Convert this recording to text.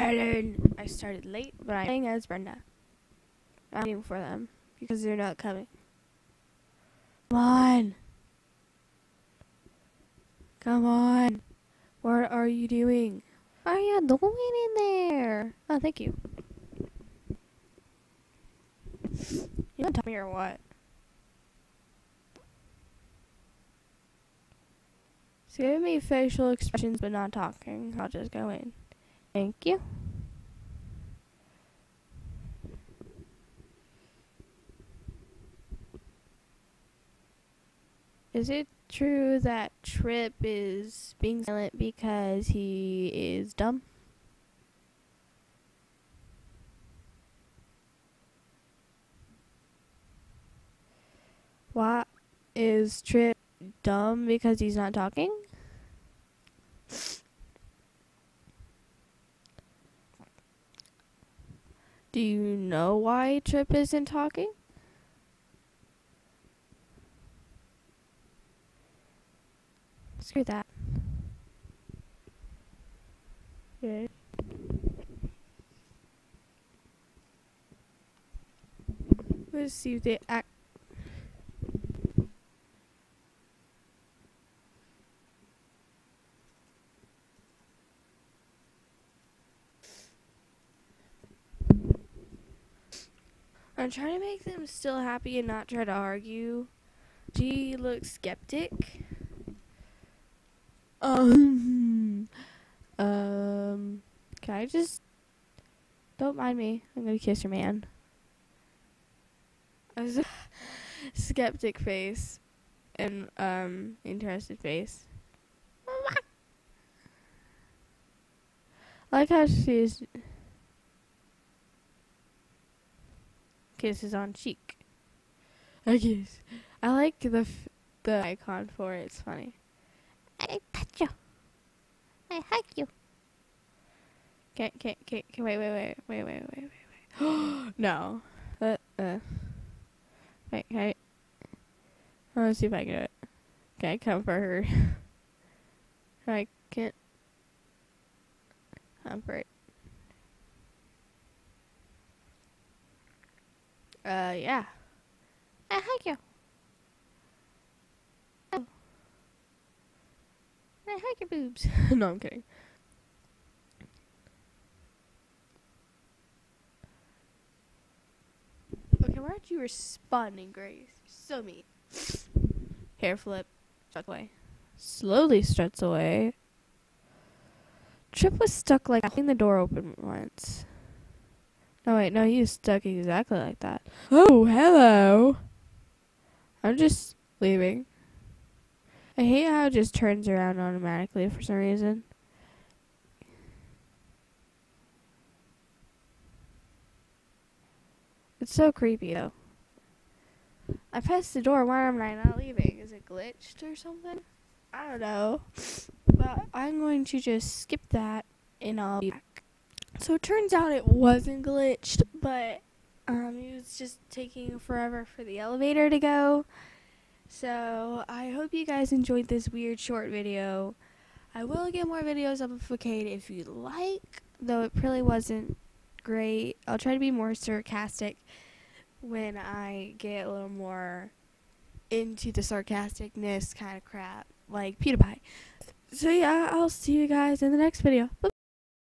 Ellen. I started late, but I'm playing as Brenda. I'm waiting for them because they're not coming. Come on. Come on. What are you doing? What are you doing in there? Oh, thank you. You don't tell me or what? So give me facial expressions but not talking. I'll just go in. Thank you. Is it true that Trip is being silent because he is dumb? Why is Trip dumb because he's not talking? Do you know why Trip isn't talking? Screw that. Okay. Let's see if they act. I'm trying to make them still happy and not try to argue. G looks skeptic. Can I just... Don't mind me. I'm gonna kiss your man. Skeptic face. And, interested face. I like how she's... Kisses on cheek. I kiss. I like the icon for it. It's funny. I touch you. I hug you. Wait. No. Wait, can I want to see if I can do it. Can I comfort her? I can't comfort. Yeah. I hug you. Oh. I hug your boobs. No, I'm kidding. Okay, why aren't you responding, Grace? You're so mean. Hair flip. Struts away. Slowly struts away. Trip was stuck like holding the door open once. No, wait, no, he was stuck exactly like that. Oh, hello. I'm just leaving. I hate how it just turns around automatically for some reason. It's so creepy, though. I pressed the door. Why am I not leaving? Is it glitched or something? I don't know. But I'm going to just skip that, and I'll be back. So it turns out it wasn't glitched, but it was just taking forever for the elevator to go. So I hope you guys enjoyed this weird short video. I will get more videos up of Facade if you'd like, though it really wasn't great. I'll try to be more sarcastic when I get a little more into the sarcasticness kind of crap, like PewDiePie. So yeah, I'll see you guys in the next video. Bye.